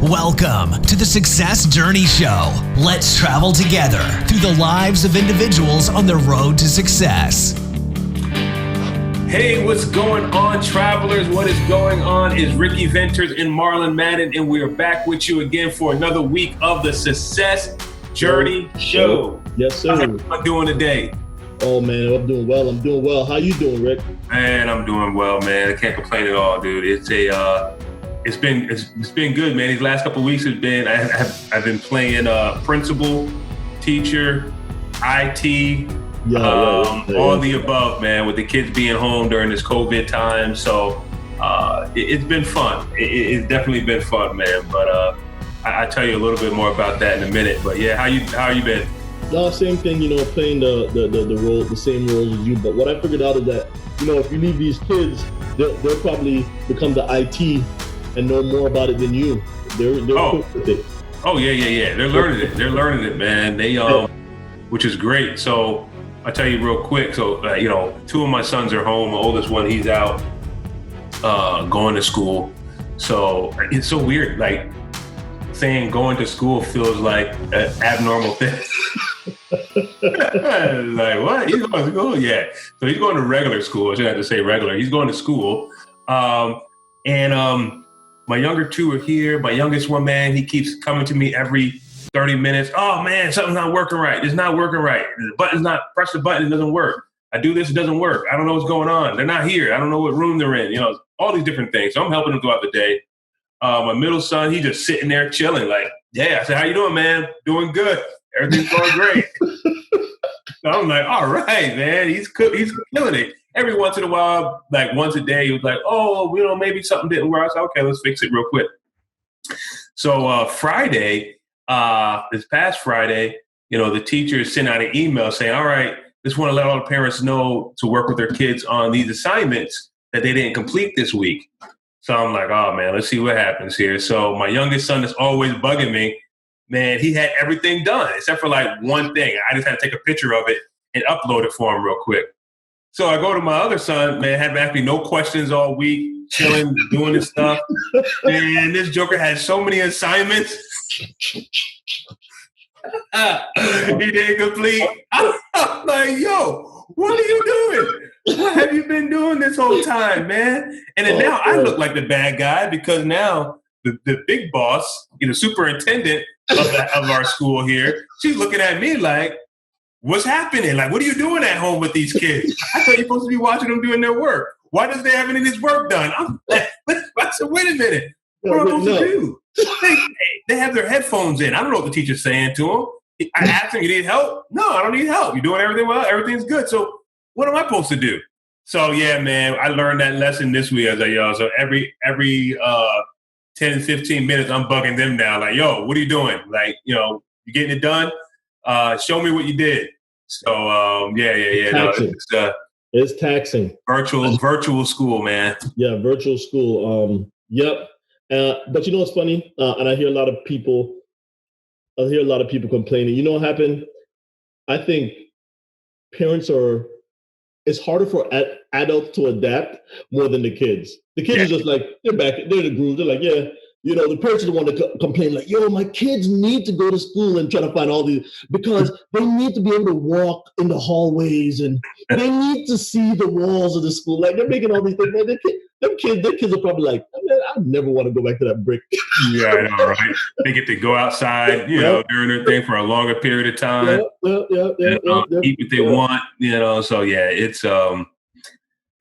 Welcome to the Success Journey Show. Let's travel together through the lives of individuals on the road to success. Hey, what's going on, travelers? What is going on is Ricky Venters and Marlon Madden, and we are back with you again for another week of the Success Journey Show. Yes, sir. How's everyone doing today? Oh, man, I'm doing well. How you doing, Rick? Man, I'm doing well, man. I can't complain at all, dude. It's been good, man. These last couple of weeks have been. I've been playing principal, teacher, IT, all the above, man. With the kids being home during this COVID time, so it's been fun. It's definitely been fun, man. But I'll tell you a little bit more about that in a minute. But yeah, how you been? No, same thing. Playing the role, the same role as you. But what I figured out is that if you leave these kids, they'll probably become the IT and know more about it than you. They're quick with it. Oh yeah. They're learning it, man. They which is great. So I'll tell you real quick. So two of my sons are home. The oldest one, he's out going to school. So it's so weird. Like saying going to school feels like an abnormal thing. Like what? He's going to school? Yeah. So he's going to regular school. I shouldn't have to say regular. He's going to school. My younger two are here. My youngest one, man, he keeps coming to me every 30 minutes. Oh, man, something's not working right. It's not working right. The button's not, press the button, it doesn't work. I do this, it doesn't work. I don't know what's going on. They're not here. I don't know what room they're in. All these different things. So I'm helping them throughout the day. My middle son, he's just sitting there chilling. Like, yeah. I said, how you doing, man? Doing good. Everything's going great. So I'm like, all right, man. He's killing it. Every once in a while, like once a day, he was like, oh, maybe something didn't work. I said, okay, let's fix it real quick. So Friday, this past Friday, the teachers sent out an email saying, all right, just want to let all the parents know to work with their kids on these assignments that they didn't complete this week. So I'm like, oh, man, let's see what happens here. So my youngest son is always bugging me. Man, he had everything done except for like one thing. I just had to take a picture of it and upload it for him real quick. So I go to my other son, man, had asked me no questions all week, chilling, doing his stuff. And this joker had so many assignments. He didn't complete. I'm like, yo, what are you doing? What have you been doing this whole time, man? And then now I look like the bad guy because now the big boss, superintendent of our school here, she's looking at me like, what's happening? Like, what are you doing at home with these kids? I thought you're supposed to be watching them doing their work. Why does they have any of this work done? I said, wait a minute. What am I supposed to do? They have their headphones in. I don't know what the teacher's saying to them. I asked them, you need help? No, I don't need help. You're doing everything well. Everything's good. So what am I supposed to do? So, yeah, man, I learned that lesson this week. I was like, yo, so every 10, 15 minutes, I'm bugging them now. Like, yo, what are you doing? Like, you getting it done? Show me what you did. So It's taxing. Virtual school, man. Yeah, virtual school. Yep. But what's funny? And I hear a lot of people complaining. You know what happened? I think it's harder for adults to adapt more than the kids. The kids are just like, they're back, they're in the groove. They're like, yeah. The parents are the one to complain like, yo, my kids need to go to school and try to find all these, because they need to be able to walk in the hallways and they need to see the walls of the school. Like, they're making all these things. Man, their kids are probably like, man, I never want to go back to that brick. Yeah, I know, right? They get to go outside, during their thing for a longer period of time. Eat what they want, So, yeah, it's they're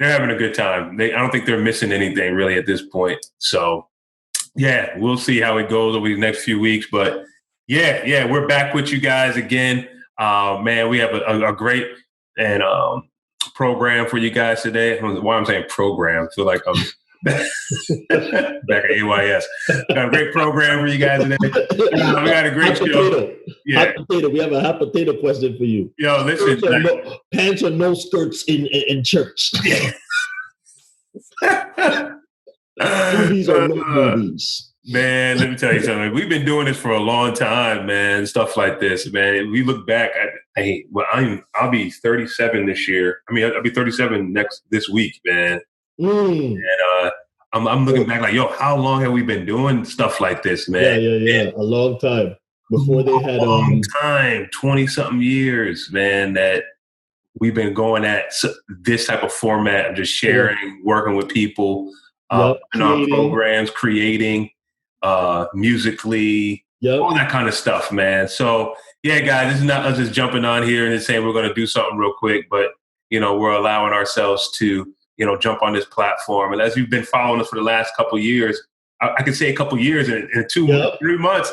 having a good time. I don't think they're missing anything really at this point. So, yeah, we'll see how it goes over the next few weeks. But yeah, we're back with you guys again. Man, we have a great and program for you guys today. I don't know why I'm saying program. I feel like I'm back at AYS. Got a great program for you guys today. We got a great show. Yeah. Hot potato. We have a hot potato question for you. Yo, listen. Pants or no skirts in church? Yeah. Movies or no movies? Man, let me tell you something. We've been doing this for a long time, man. Stuff like this, man. We look back at, I'll be 37 this year. I'll be 37 this week, man. And I'm looking back like, yo, how long have we been doing stuff like this, man? Yeah. A long time before they had long time, 20 something years, man, that we've been going at this type of format of just sharing, working with people, in our programs, creating, musically, all that kind of stuff, man. So yeah, guys, this is not us just jumping on here and just saying we're going to do something real quick, but we're allowing ourselves to, jump on this platform. And as you've been following us for the last couple of years, I could say a couple of years in 3 months,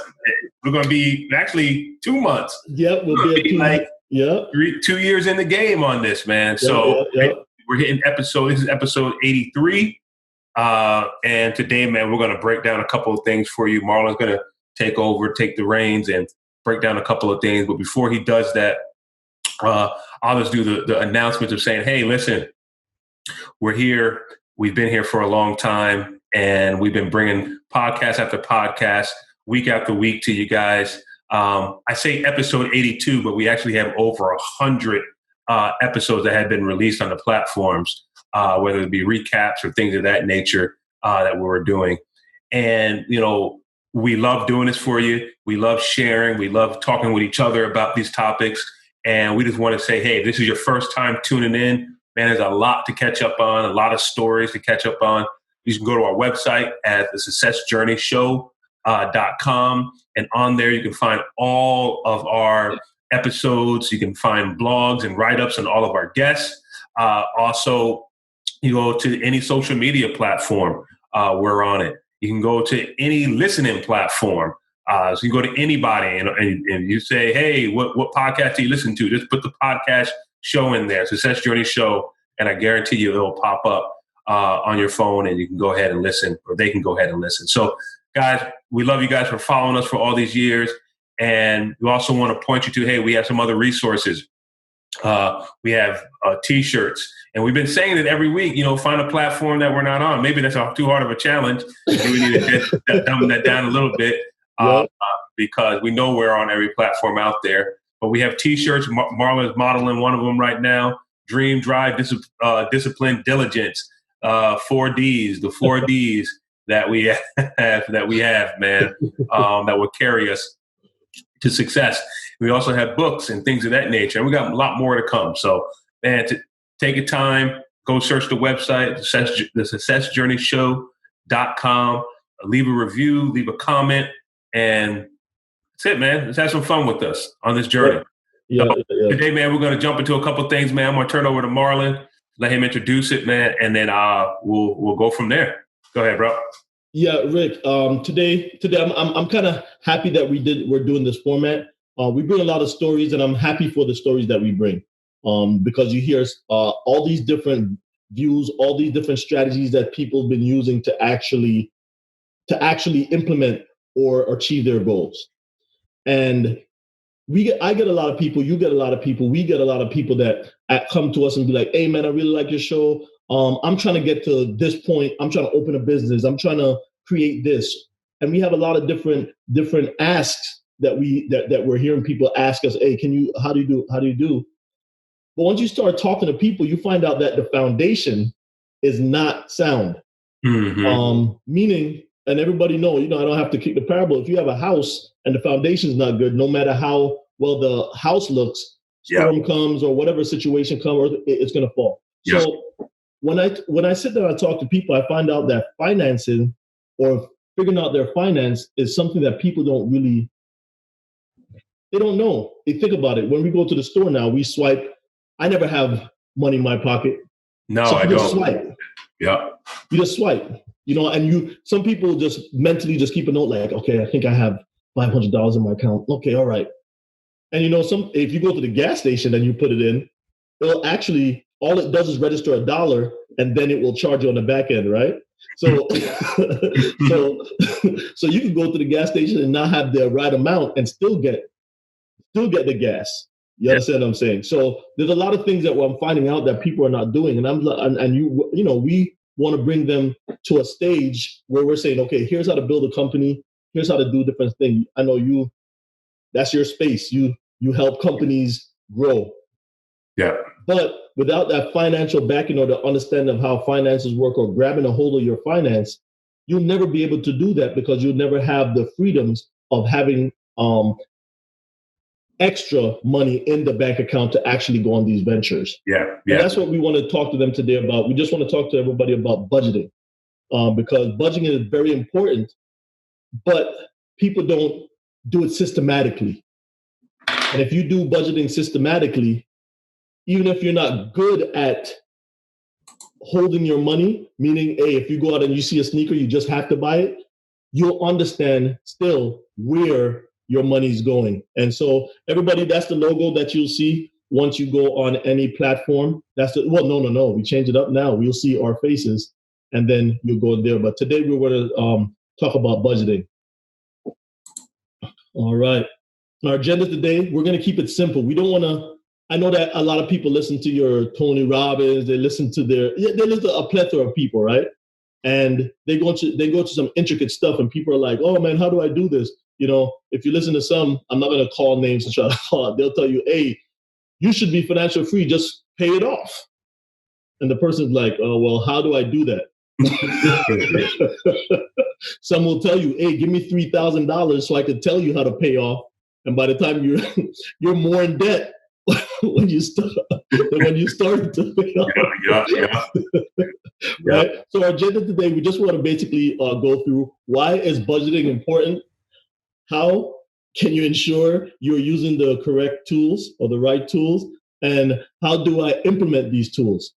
we're going to be actually 2 months. Yep. We'll be like 2 years in the game on this, man. So we're hitting this is episode 83. And today, man, we're going to break down a couple of things for you. Marlon's going to take the reins and break down a couple of things. But before he does that, I'll just do the announcement of saying, hey, listen, we're here. We've been here for a long time, and we've been bringing podcast after podcast, week after week to you guys. I say episode 82, but we actually have over 100 episodes that have been released on the platforms, whether it be recaps or things of that nature that we were doing. And, we love doing this for you. We love sharing. We love talking with each other about these topics. And we just want to say, hey, if this is your first time tuning in, man, there's a lot to catch up on, a lot of stories to catch up on. You can go to our website at thesuccessjourneyshow.com. And on there, you can find all of our episodes. You can find blogs and write-ups on all of our guests. Also, you go to any social media platform, we're on it. You can go to any listening platform. So you go to anybody and you say, hey, what podcast do you listen to? Just put the podcast show in there, Success Journey Show, and I guarantee you it'll pop up on your phone and you can go ahead and listen, or they can go ahead and listen. So, guys, we love you guys for following us for all these years. And we also want to point you to, hey, we have some other resources. We have T-shirts. And we've been saying it every week, find a platform that we're not on. Maybe that's too hard of a challenge. Maybe we need to dumb that down a little bit because we know we're on every platform out there. But we have T-shirts. Marlon is modeling one of them right now. Dream, drive, discipline, diligence. 4 Ds, the 4 Ds that we have, man, that will carry us to success. We also have books and things of that nature. And we got a lot more to come. So, man, take your time, go search the website, thesuccessjourneyshow.com, leave a review, leave a comment, and that's it, man. Let's have some fun with us on this journey. Today, man, we're going to jump into a couple of things, man. I'm going to turn it over to Marlon, let him introduce it, man, and then we'll go from there. Go ahead, bro. Yeah, Rick. Today, I'm kind of happy that we're doing this format. We bring a lot of stories, and I'm happy for the stories that we bring. Because you hear all these different views, all these different strategies that people have been using to actually implement or achieve their goals. And I get a lot of people, you get a lot of people, we get a lot of people that come to us and be like, hey, man, I really like your show. I'm trying to get to this point. I'm trying to open a business. I'm trying to create this. And we have a lot of different asks that we're hearing people ask us, hey, how do you do? But once you start talking to people, you find out that the foundation is not sound. Mm-hmm. Meaning, and everybody know, I don't have to kick the parable. If you have a house and the foundation is not good, no matter how well the house looks, storm comes or whatever situation comes, it's going to fall. Yep. So when I sit there and I talk to people, I find out that financing or figuring out their finance is something that people they don't know. They think about it. When we go to the store now, we swipe. I never have money in my pocket. No, so I don't. Swipe. Yeah. You just swipe, and some people just mentally just keep a note like, okay, I think I have $500 in my account. Okay, all right. And if you go to the gas station and you put it in, it'll actually, all it does is register $1 and then it will charge you on the back end, right? So, so you can go to the gas station and not have the right amount and still get the gas. You understand what I'm saying? So there's a lot of things that I'm finding out that people are not doing, and we want to bring them to a stage where we're saying, okay, here's how to build a company, here's how to do different things. I know that's your space. You help companies grow. Yeah. But without that financial backing or the understanding of how finances work or grabbing a hold of your finance, you'll never be able to do that because you'll never have the freedoms of having extra money in the bank account to actually go on these ventures. Yeah. And that's what we want to talk to them today about. We just want to talk to everybody about budgeting because budgeting is very important, but people don't do it systematically. And if you do budgeting systematically, even if you're not good at holding your money, meaning, hey, if you go out and you see a sneaker, you just have to buy it, you'll understand still where your money's going. And so everybody, that's the logo that you'll see once you go on any platform. That's the, well, no. We change it up now. We'll see our faces and then you'll go there. But today we're going to talk about budgeting. All right. Our agenda today, we're going to keep it simple. We don't want to, I know that a lot of people listen to your Tony Robbins, they listen to a plethora of people, right? And they go to some intricate stuff and people are like, oh man, how do I do this? You know, if you listen to some, I'm not going to call names and try to call out. They'll tell you, hey, you should be financial free, just pay it off. And the person's like, oh, well, how do I do that? Some will tell you, hey, give me $3,000 so I can tell you how to pay off. And by the time you're more in debt when you start to pay off. Yeah. Right. So our agenda today, we just want to basically go through why is budgeting important? How can you ensure you're using the correct tools or the right tools? And how do I implement these tools?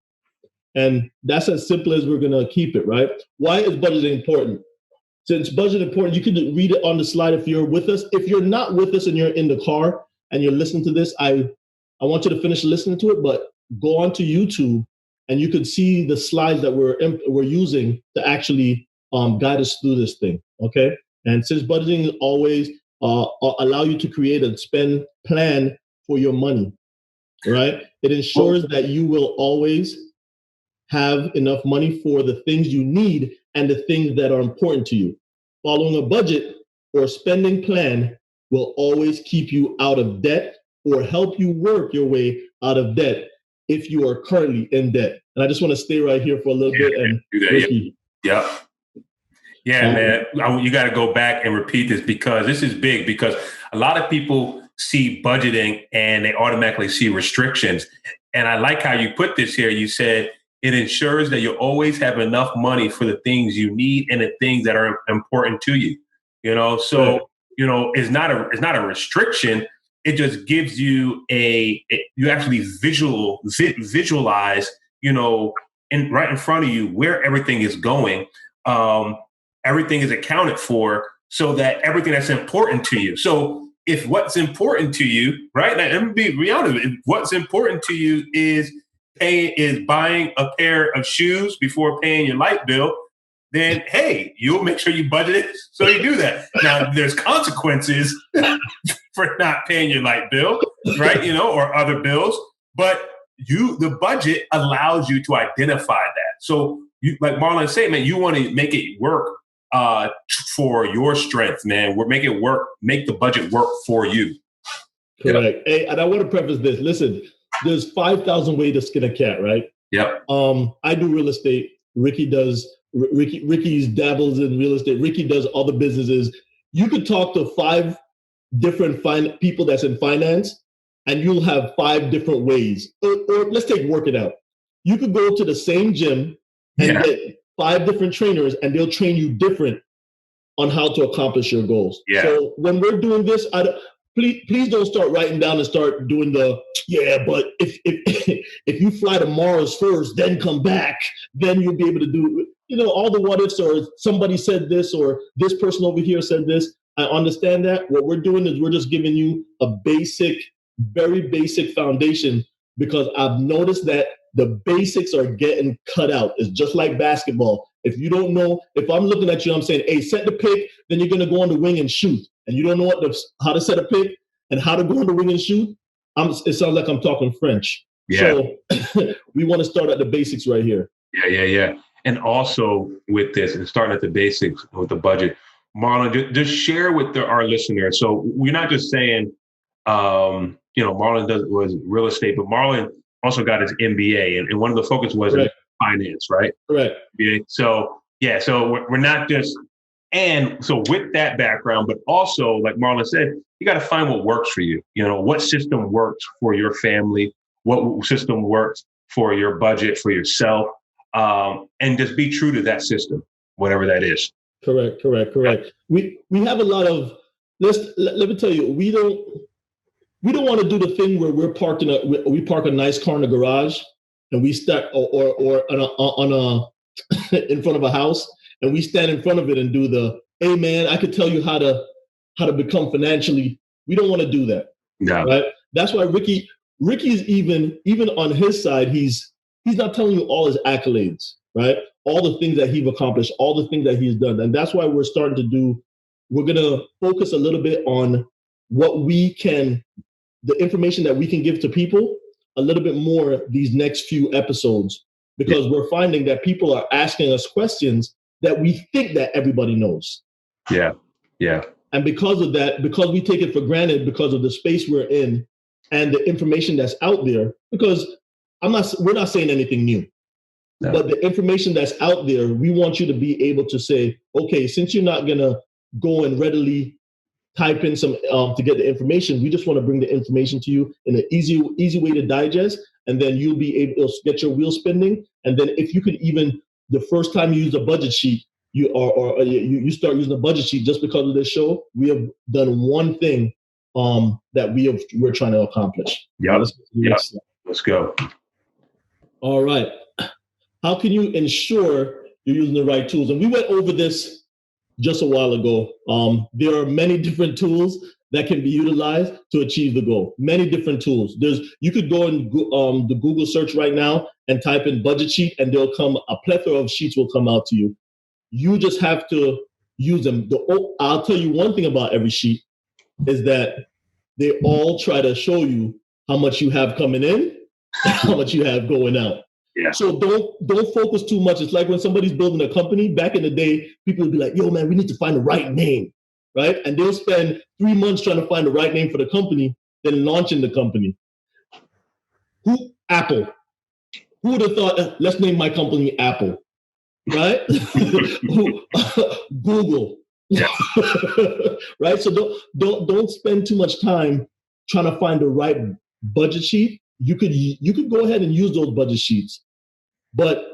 And that's as simple as we're going to keep it, right? Why is budgeting important? Since budgeting important, you can read it on the slide if you're with us. If you're not with us and you're in the car and you're listening to this, I want you to finish listening to it, but go onto YouTube and you can see the slides that we're using to actually guide us through this thing, okay? And since budgeting always allow you to create a spend plan for your money, right? It ensures that you will always have enough money for the things you need and the things that are important to you. Following a budget or spending plan will always keep you out of debt or help you work your way out of debt if you are currently in debt. And I just want to stay right here for a little bit. And Ricky. Yeah, man, you got to go back and repeat this because this is big because a lot of people see budgeting and they automatically see restrictions. And I like how you put this here. You said it ensures that you always have enough money for the things you need and the things that are important to you. You know, so, you know, it's not a restriction. It just gives you you actually visualize, you know, right in front of you where everything is going. Everything is accounted for so that everything that's important to you. So if what's important to you, right? Now, let me be honest, if what's important to you is buying a pair of shoes before paying your light bill, then hey, you'll make sure you budget it so you do that. Now, there's consequences for not paying your light bill, right? You know, or other bills, but the budget allows you to identify that. So you, like Marlon said, man, you want to make it work for your strength, man. Make the budget work for you. Correct. Hey, and I want to preface this. Listen, there's 5,000 ways to skin a cat, right? Yep. I do real estate. Ricky's dabbles in real estate. Ricky does other businesses. You could talk to 5 different people that's in finance, and you'll have 5 different ways. Or let's take working out. You could go to the same gym and get 5 different trainers, and they'll train you different on how to accomplish your goals. Yeah. So when we're doing this, please don't start writing down and start doing but if you fly to Mars first, then come back, then you'll be able to do, you know, all the what ifs, or somebody said this, or this person over here said this. I understand that. What we're doing is we're just giving you a very basic foundation, because I've noticed that the basics are getting cut out. It's just like basketball. If you don't know, if I'm looking at you, I'm saying, hey, set the pick, then you're going to go on the wing and shoot. And you don't know how to set a pick and how to go on the wing and shoot. It sounds like I'm talking French. Yeah. So we want to start at the basics right here. Yeah. And also with this, and starting at the basics with the budget, Marlon, just share with our listeners. So we're not just saying, Marlon was real estate, but Marlon also got his MBA, and one of the focus was in finance, right? Correct. MBA. So yeah, so we're not just, and so with that background, but also like Marlon said, you got to find what works for you. You know, what system works for your family, what system works for your budget, for yourself, and just be true to that system, whatever that is. Correct. We have a lot of, let me tell you, we don't want to do the thing where we park a nice car in the garage and we start or in front of a house, and we stand in front of it and do the, hey man, I could tell you how to become financially. We don't want to do that. No. Right. That's why Ricky's even on his side, he's not telling you all his accolades, right? All the things that he's accomplished, all the things that he's done. And that's why we're going to focus a little bit on the information that we can give to people a little bit more these next few episodes, because we're finding that people are asking us questions that we think that everybody knows. Yeah. And because of that, because we take it for granted, because of the space we're in and the information that's out there, because we're not saying anything new, but the information that's out there, we want you to be able to say, okay, since you're not going to go and readily type in some to get the information, we just want to bring the information to you in an easy way to digest, and then you'll be able to get your wheel spinning. And then if you could even, the first time you use a budget sheet, you start using a budget sheet just because of this show, we have done one thing that we're trying to accomplish. Yeah. Let's go. All right. How can you ensure you're using the right tools? And we went over this just a while ago. There are many different tools that can be utilized to achieve the goal. Many different tools. You could go in the Google search right now and type in budget sheet, and a plethora of sheets will come out to you. You just have to use them. I'll tell you one thing about every sheet is that they all try to show you how much you have coming in, how much you have going out. Yeah. So don't focus too much. It's like when somebody's building a company. Back in the day, people would be like, yo, man, we need to find the right name, right? And they'll spend 3 months trying to find the right name for the company, then launching the company. Apple. Who would have thought, let's name my company Apple, right? Google. Yeah. Right? So don't spend too much time trying to find the right budget sheet. You could go ahead and use those budget sheets, but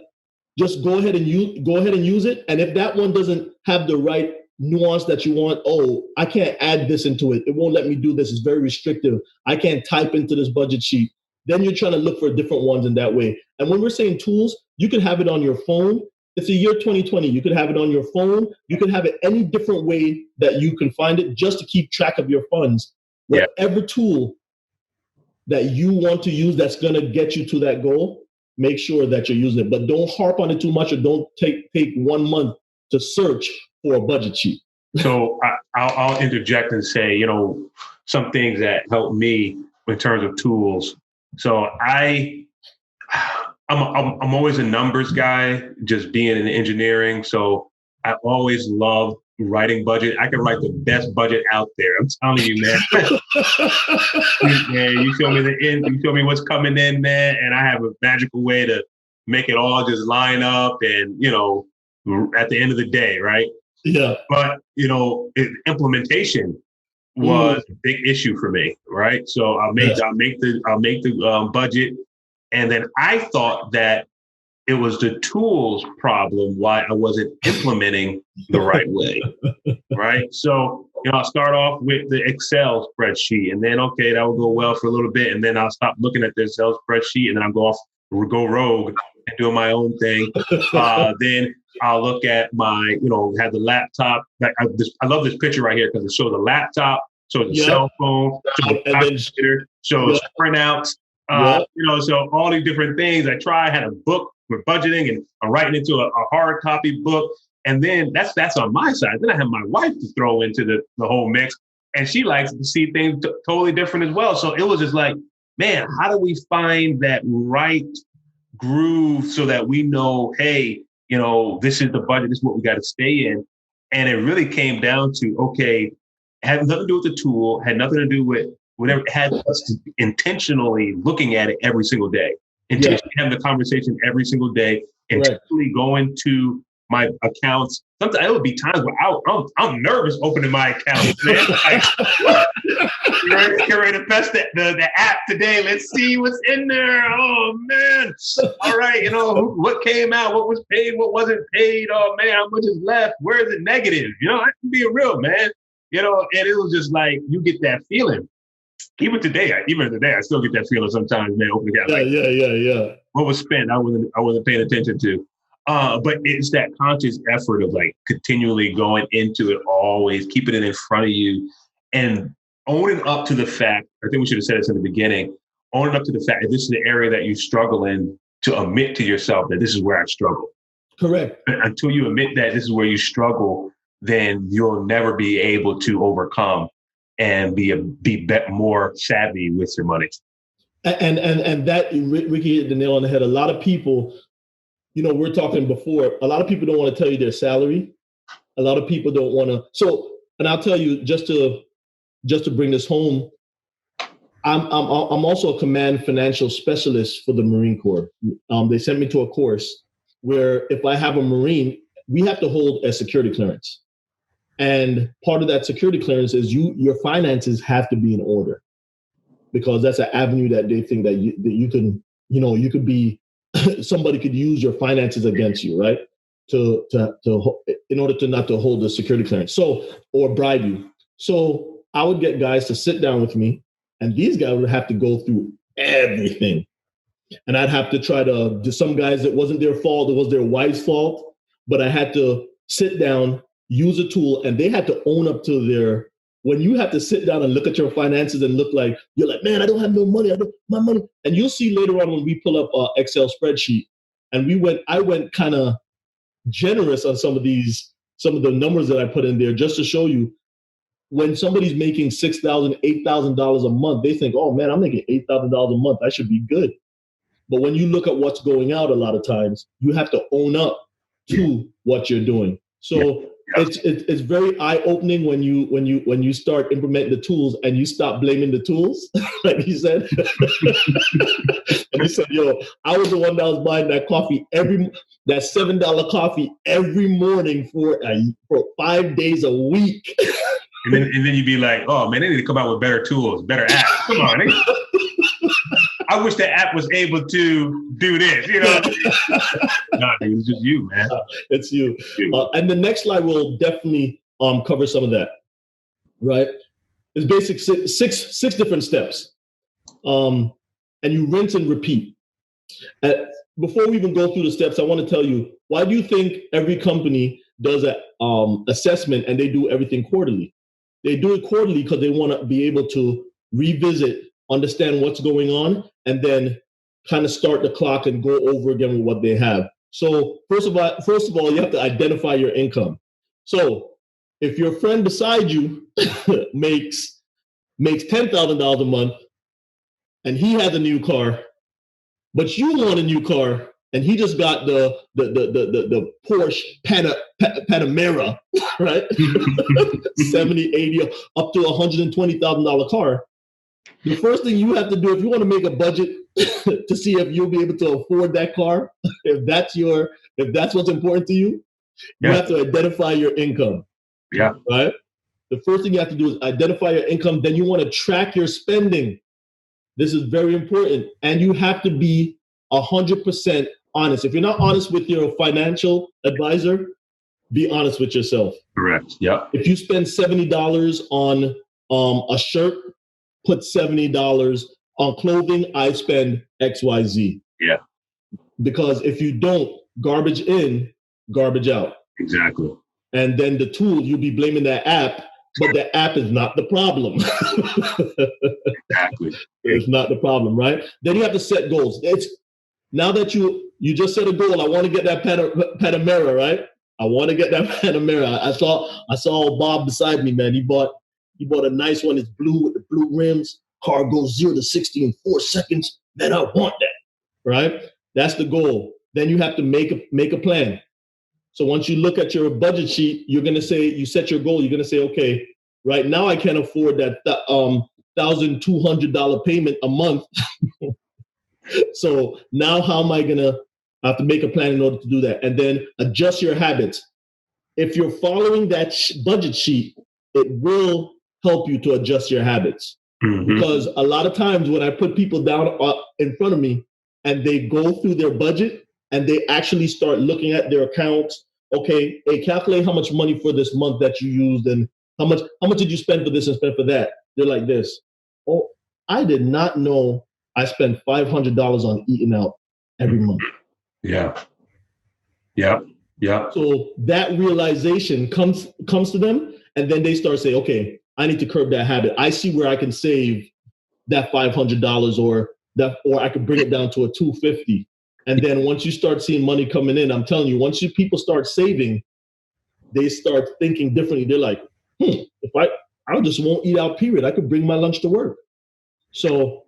just go ahead and use it. And if that one doesn't have the right nuance that you want, I can't add this into it. It won't let me do this. It's very restrictive. I can't type into this budget sheet. Then you're trying to look for different ones in that way. And when we're saying tools, you can have it on your phone. It's the year 2020. You could have it on your phone. You could have it any different way that you can find it, just to keep track of your funds. Whatever tool that you want to use that's going to get you to that goal, make sure that you're using it. But don't harp on it too much, or don't take 1 month to search for a budget sheet. So I'll interject and say, some things that help me in terms of tools. So I'm always a numbers guy, just being in engineering. So I always love writing budget. I can write the best budget out there. I'm telling you, man. Man, you show me the end. You show me what's coming in, man, and I have a magical way to make it all just line up. And at the end of the day, right? Yeah. But implementation was a big issue for me, right? So I'll make the budget, and then I thought that it was the tools problem why I wasn't implementing the right way, right? So, I'll start off with the Excel spreadsheet, and then, okay, that will go well for a little bit, and then I'll stop looking at the Excel spreadsheet, and then I'll go rogue and doing my own thing. Then I'll look at my, have the laptop. I love this picture right here because it shows a laptop, shows a cell phone, shows a computer, shows printouts, so all these different things. I had a book for budgeting, and I'm writing into a hard copy book. And then that's on my side. Then I have my wife to throw into the whole mix, and she likes to see things totally different as well. So it was just like, man, how do we find that right groove so that we know, hey, this is the budget, this is what we got to stay in. And it really came down to, okay, had nothing to do with the tool, had nothing to do with whatever, had us intentionally looking at it every single day, intentionally having the conversation every single day, intentionally going to my accounts. Sometimes it would be times where I'm nervous opening my account, man. Like, you're ready to press the app today. Let's see what's in there. Oh man. All right, what came out, what was paid, what wasn't paid. Oh man, how much is left? Where is it negative? I can be real, man. And it was just like you get that feeling. Even today, I still get that feeling sometimes, man. Open the account. Yeah. What was spent? I wasn't paying attention to. But it's that conscious effort of like continually going into it, always keeping it in front of you and owning up to the fact. I think we should have said this in the beginning, owning up to the fact that this is the area that you struggle in, to admit to yourself that this is where I struggle. Correct. Until you admit that this is where you struggle, then you'll never be able to overcome and be more savvy with your money. And that, Ricky, hit the nail on the head. A lot of people, we're talking before, a lot of people don't want to tell you their salary. A lot of people don't want to. So, and I'll tell you, just to bring this home, I'm also a command financial specialist for the Marine Corps. They sent me to a course where if I have a Marine, we have to hold a security clearance. And part of that security clearance is your finances have to be in order, because that's an avenue that they think that you can, you could be, somebody could use your finances against you, right? To in order to not to hold the security clearance. So, or bribe you. So I would get guys to sit down with me, and these guys would have to go through everything. And I'd have to try to do some guys, it wasn't their fault, it was their wife's fault, but I had to sit down, use a tool, and they had to own up to their, when you have to sit down and look at your finances and look like, you're like, man, I don't have no money, my money. And you'll see later on when we pull up our Excel spreadsheet, and I went kind of generous on some of the numbers that I put in there, just to show you, when somebody's making $6,000, $8,000 a month, they think, oh man, I'm making $8,000 a month, I should be good. But when you look at what's going out, a lot of times you have to own up to what you're doing. So it's very eye-opening when you start implementing the tools and you stop blaming the tools, like you said. And you said, yo, I was the one that was buying that coffee that $7 coffee every morning for 5 days a week. And then you'd be like, oh man, they need to come out with better tools, better apps. Come on. I wish the app was able to do this, No, dude, it's just you, man. It's you. And the next slide will definitely cover some of that, right? It's basic six different steps. And you rinse and repeat. Before we even go through the steps, I want to tell you, why do you think every company does an assessment and they do everything quarterly? They do it quarterly because they want to be able to revisit, understand what's going on, and then kind of start the clock and go over again with what they have. So first of all, you have to identify your income. So if your friend beside you makes $10,000 a month and he has a new car, but you want a new car and he just got the Porsche Panamera, right? 70, 80, up to $120,000 car. The first thing you have to do if you want to make a budget to see if you'll be able to afford that car, if that's what's important to you, you have to identify your income. Yeah. Right? The first thing you have to do is identify your income. Then you want to track your spending. This is very important. And you have to be 100% honest. If you're not honest with your financial advisor, be honest with yourself. Correct. Yeah. If you spend $70 on a shirt, put $70 on clothing, I spend XYZ. Yeah. Because if you don't, garbage in, garbage out. Exactly. And then the tool, you'll be blaming that app, but the app is not the problem. Exactly. It's not the problem, right? Then you have to set goals. Now that you just set a goal, I want to get that Panamera, right? I want to get that Panamera. I saw Bob beside me, man. He bought a nice one. It's blue with the blue rims. Car goes 0 to 60 in 4 seconds. Man, I want that, right? That's the goal. Then you have to make a plan. So once you look at your budget sheet, you're going to say, you set your goal. You're going to say, okay, right now I can't afford that $1,200 payment a month. So now how am I going to have to make a plan in order to do that? And then adjust your habits. If you're following that budget sheet, it will help you to adjust your habits. Mm-hmm. Because a lot of times when I put people down in front of me and they go through their budget and they actually start looking at their accounts, okay, hey, calculate how much money for this month that you used and how much did you spend for this and spend for that? They're like this. Oh, I did not know I spent $500 on eating out every month. Yeah. So that realization comes to them, and then they start saying, okay, I need to curb that habit. I see where I can save that $500 or I could bring it down to a $250. And then once you start seeing money coming in, I'm telling you, once people start saving, they start thinking differently. They're like, if I just won't eat out, period. I could bring my lunch to work. So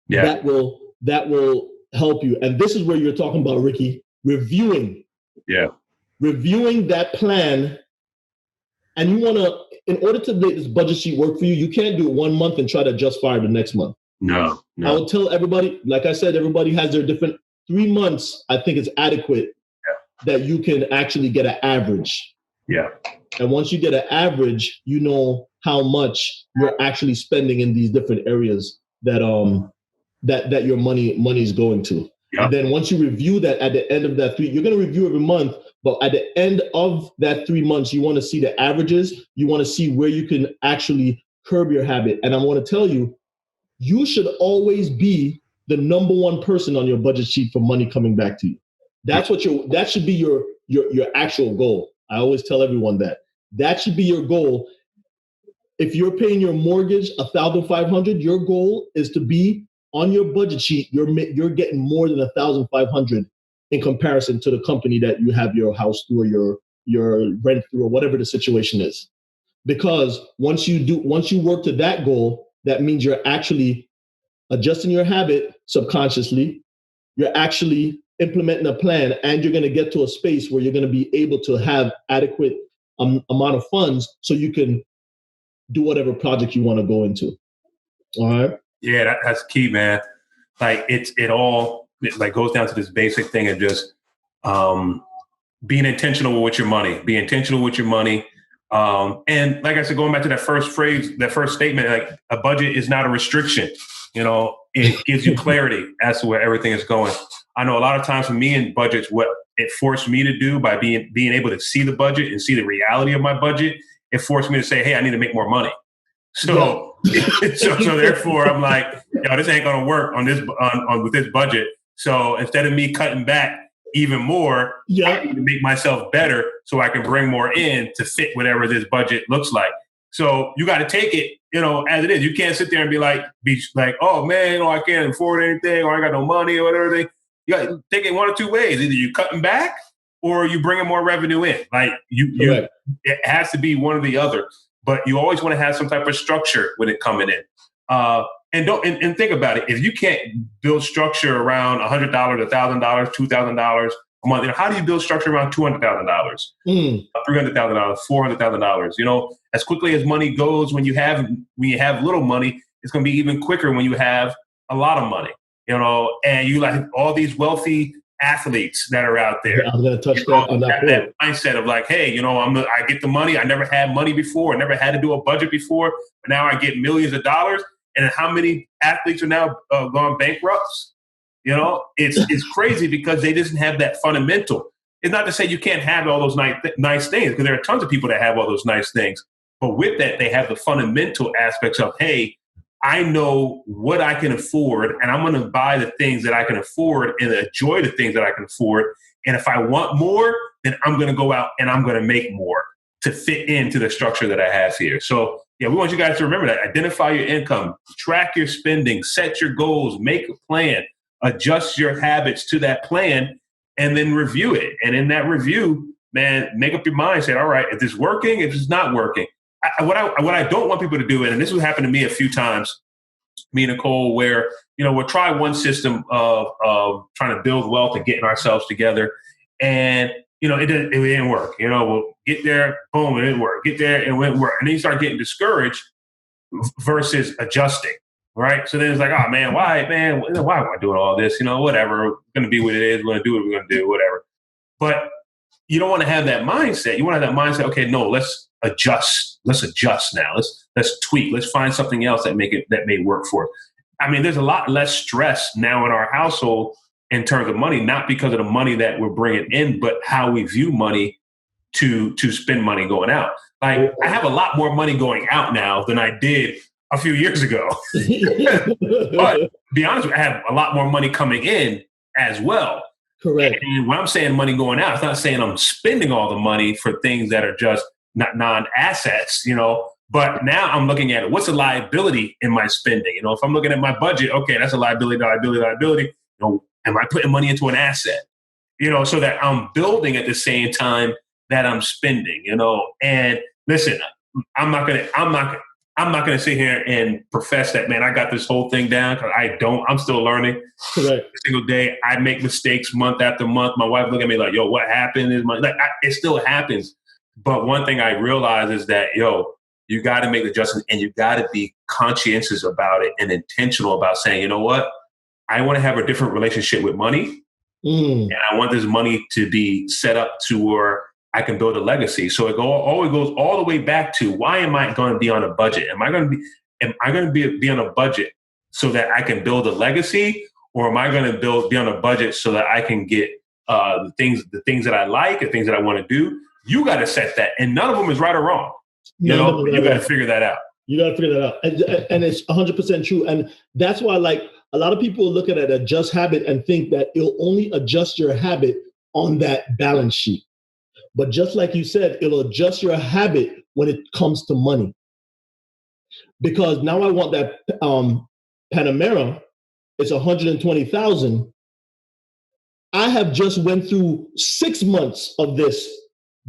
that will help you. And this is where you're talking about, Ricky, reviewing. Yeah. Reviewing that plan. And you want to, in order to make this budget sheet work for you, you can't do it 1 month and try to adjust fire the next month. No. I will tell everybody, like I said, everybody has their different 3 months. I think it's adequate that you can actually get an average. Yeah. And once you get an average, you know how much you're actually spending in these different areas that that your money is going to. Yep. And then once you review that at the end of that you're going to review every month, but at the end of that 3 months, you want to see the averages. You want to see where you can actually curb your habit. And I want to tell you, you should always be the number one person on your budget sheet for money coming back to you. That should be your actual goal. I always tell everyone that should be your goal. If you're paying your mortgage $1,500, your goal is to be on your budget sheet. You're getting more than $1,500 in comparison to the company that you have your house through or your rent through or whatever the situation is. Because once you work to that goal, that means you're actually adjusting your habit subconsciously. You're actually implementing a plan, and you're going to get to a space where you're going to be able to have adequate amount of funds so you can do whatever project you want to go into. All right. Yeah, that's key, man. Like it all goes down to this basic thing of just being intentional with your money. Be intentional with your money. And like I said, going back to that first phrase, that first statement, like a budget is not a restriction. You know, it gives you clarity as to where everything is going. I know a lot of times for me in budgets, what it forced me to do by being able to see the budget and see the reality of my budget, it forced me to say, hey, I need to make more money. So, so therefore I'm like, this ain't going to work on this, with this budget. So instead of me cutting back even more, I need to make myself better so I can bring more in to fit whatever this budget looks like. So you got to take it, as it is. You can't sit there and be like, oh man, I can't afford anything, or I got no money or whatever. You got to take it one or two ways. Either you cutting back or you bringing more revenue in. Like it has to be one or the other. But you always want to have some type of structure when it coming in. And think about it. If you can't build structure around $100, $1,000, $2,000 a month, how do you build structure around $200,000, $300,000, $400,000? As quickly as money goes when you have little money, it's going to be even quicker when you have a lot of money. And you like all these wealthy athletes that are out there. Yeah, I'm going to touch on that mindset of like, hey, I get the money. I never had money before. I never had to do a budget before. But now I get millions of dollars. And how many athletes are now gone bankrupt? It's crazy because they doesn't have that fundamental. It's not to say you can't have all those nice things, because there are tons of people that have all those nice things. But with that, they have the fundamental aspects of, hey, I know what I can afford, and I'm going to buy the things that I can afford and enjoy the things that I can afford. And if I want more, then I'm going to go out and I'm going to make more to fit into the structure that I have here. So, we want you guys to remember that. Identify your income, track your spending, set your goals, make a plan, adjust your habits to that plan, and then review it. And in that review, man, make up your mind. Say, all right, if this is working, if it's not working. What I don't want people to do, and this has happened to me a few times, me and Nicole, where, we'll try one system of trying to build wealth and getting ourselves together. And, it didn't work. We'll get there, boom, it didn't work. Get there, it wouldn't work. And then you start getting discouraged. versus adjusting, right? So then it's like, oh man, why am I doing all this? Whatever, it's going to be what it is. We're going to do what we're going to do, whatever. But you don't want to have that mindset. You want to have that mindset. Okay, no, let's adjust. Let's adjust now. Let's tweak. Let's find something else that may work for us. I mean, there's a lot less stress now in our household in terms of money, not because of the money that we're bringing in, but how we view money to spend money going out. Like, I have a lot more money going out now than I did a few years ago. But to be honest, I have a lot more money coming in as well. Correct. And when I'm saying money going out, it's not saying I'm spending all the money for things that are just not non-assets, but now I'm looking at what's a liability in my spending. If I'm looking at my budget, okay, that's a liability. Am I putting money into an asset? So that I'm building at the same time that I'm spending, and listen, I'm not gonna sit here and profess that, man, I got this whole thing down, because I don't. I'm still learning. Correct. Every single day. I make mistakes month after month. My wife look at me like, yo, what happened? It still happens. But one thing I realize is that, you got to make adjustments, and you got to be conscientious about it and intentional about saying, you know what? I want to have a different relationship with money. And I want this money to be set up to where I can build a legacy. So it always goes all the way back to, why am I going to be on a budget? Am I going to be on a budget so that I can build a legacy, or am I going to be on a budget so that I can get the things that I like and things that I want to do? You got to set that, and none of them is right or wrong. You got to figure that out. You got to figure that out, and it's 100% true. And that's why, like, a lot of people look at it, adjust habit, and think that it'll only adjust your habit on that balance sheet. But just like you said, it'll adjust your habit when it comes to money. Because now I want that Panamera. It's $120,000. I have just went through 6 months of this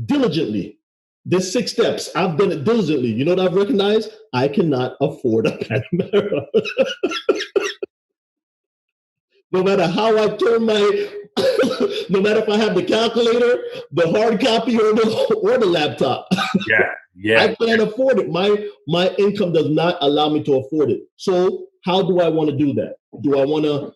diligently. There's 6 steps. I've done it diligently. You know what I've recognized? I cannot afford a Panamera. No matter how I turn no matter if I have the calculator, the hard copy, or the laptop. Yeah. I can't afford it. My income does not allow me to afford it. So how do I want to do that? Do I want to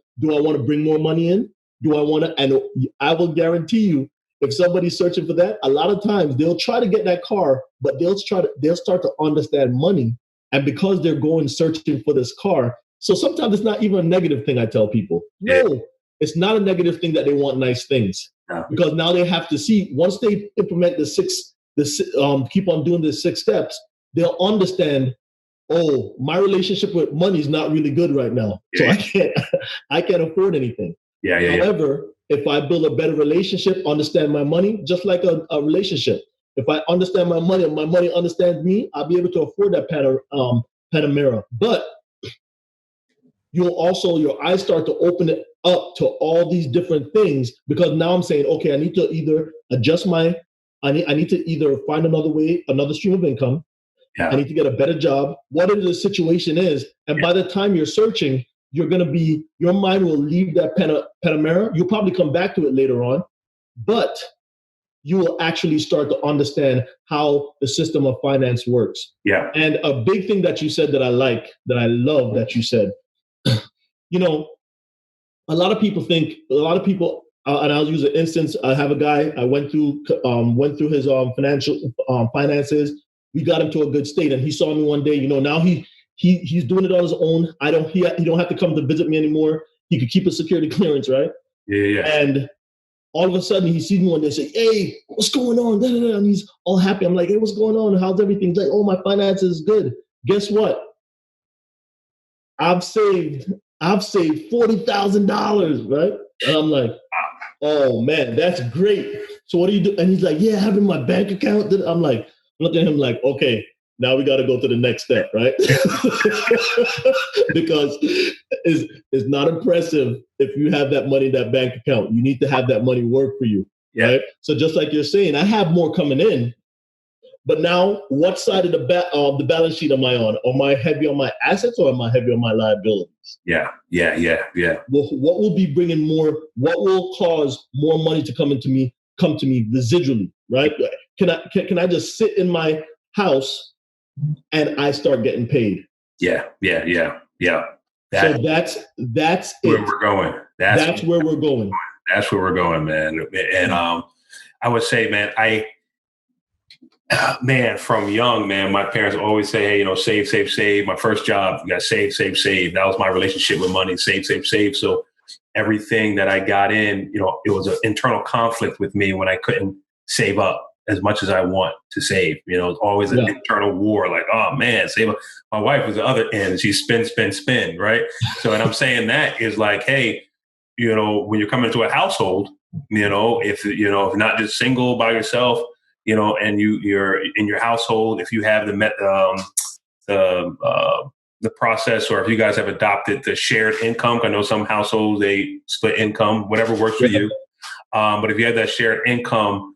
bring more money in? And I will guarantee you, if somebody's searching for that, a lot of times they'll try to get that car, but they'll start to understand money. And because they're going searching for this car, so sometimes it's not even a negative thing. I tell people, no, it's not a negative thing that they want nice things, because now they have to see, once they implement keep on doing the 6 steps, they'll understand, oh, my relationship with money is not really good right now. So I can't afford anything. However, if I build a better relationship, understand my money, just like a relationship. If I understand my money and my money understands me, I'll be able to afford that Panamera. But your eyes start to open it up to all these different things, because now I'm saying, okay, I need to either adjust I need to either find another stream of income. I need to get a better job, whatever the situation is. And by the time you're searching, your mind will leave that Panamera. You'll probably come back to it later on, but you will actually start to understand how the system of finance works. Yeah. And a big thing that you said that I love that you said, a lot of people, and I'll use an instance. I have a guy, I went through his finances. We got him to a good state, and he saw me one day. Now he's doing it on his own. He don't have to come to visit me anymore. He could keep a security clearance, right? Yeah. And all of a sudden, he sees me one day and say, "Hey, what's going on?" And he's all happy. I'm like, "Hey, what's going on? How's everything?" He's like, "Oh, my finances is good." Guess what? I've saved $40,000, right? And I'm like, "Oh man, that's great." So what do you do? And he's like, "Yeah, I have it in my bank account." I'm like, looking at him like, "Okay, now we got to go to the next step," right? Because it's not impressive if you have that money in that bank account. You need to have that money work for you, right? So just like you're saying, I have more coming in, but now what side of the balance sheet am I on? Am I heavy on my assets, or am I heavy on my liabilities? Yeah. Well, what will be bringing more? What will cause more money to come to me residually, right? Can I just sit in my house and I start getting paid? Yeah. So that's where it. we're going. That's where we're going. That's where we're going, man. And I would say, man, from young, man, my parents always say, hey, save. My first job, you got to save. That was my relationship with money, save. So everything that I got in, it was an internal conflict with me when I couldn't save up as much as I want to save. It's always an internal war, like, oh man, save up. My wife was the other end. She spend, right? So, and I'm saying that is like, hey, when you're coming to a household, if if not just single by yourself, and you're in your household, if you have the process, or if you guys have adopted the shared income. I know some households, they split income, whatever works for you. But if you have that shared income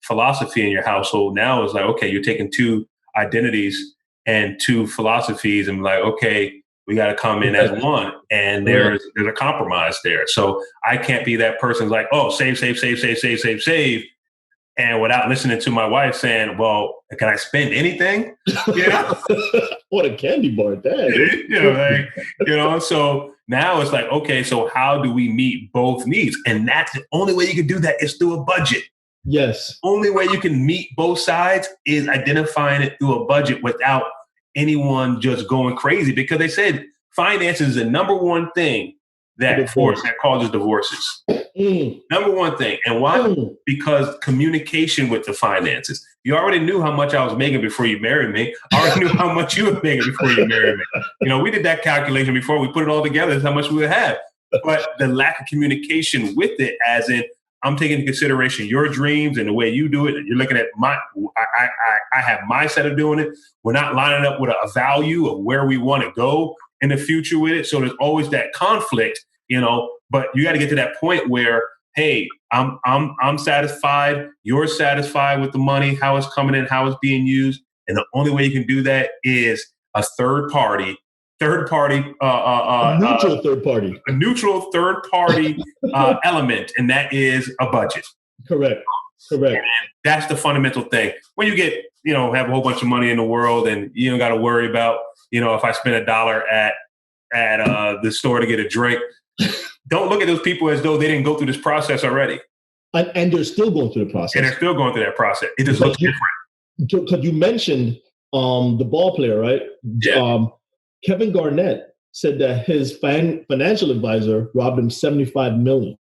philosophy in your household, now it's like, okay, you're taking two identities and two philosophies, and like, okay, we got to come in as one, and there's a compromise there. So I can't be that person like, oh, save, and without listening to my wife saying, well, can I spend anything? What a candy bar, that. So now it's like, okay, so how do we meet both needs? And that's the only way you can do that is through a budget. Yes. Only way you can meet both sides is identifying it through a budget without anyone just going crazy, because they said finance is the number one thing that causes divorces. Number one thing. And why? Because communication with the finances. You already knew how much I was making before you married me. I already knew how much you were making before you married me. We did that calculation before we put it all together. That's how much we would have. But the lack of communication with it, as in, I'm taking into consideration your dreams and the way you do it. And you're looking at I have my set of doing it. We're not lining up with a value of where we want to go in the future with it. So there's always that conflict, but you got to get to that point where, hey, I'm satisfied. You're satisfied with the money, how it's coming in, how it's being used. And the only way you can do that is a third party, a neutral third party element, and that is a budget. Correct. And that's the fundamental thing. When you get, have a whole bunch of money in the world, and you don't got to worry about, if I spend $1 at the store to get a drink, don't look at those people as though they didn't go through this process already. And they're still going through the process. And they're still going through that process. It just looks different. Because you mentioned the ball player, right? Yeah. Kevin Garnett said that his financial advisor robbed him $75 million.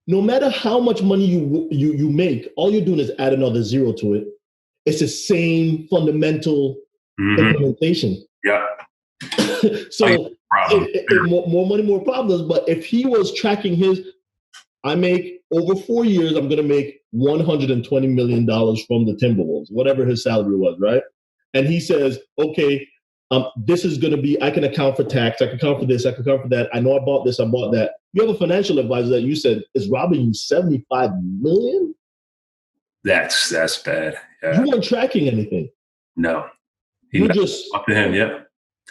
No matter how much money you make, all you're doing is add another zero to it. It's the same fundamental implementation. Yeah. So more money, more problems. But if he was tracking I make over 4 years, I'm going to make $120 million from the Timberwolves, whatever his salary was, right? And he says, okay, this is going to be, I can account for tax, I can account for this, I can account for that. I know I bought this, I bought that. You have a financial advisor that you said is robbing you $75 million? That's bad. Yeah. You weren't tracking anything. No. You're just up to him, yeah.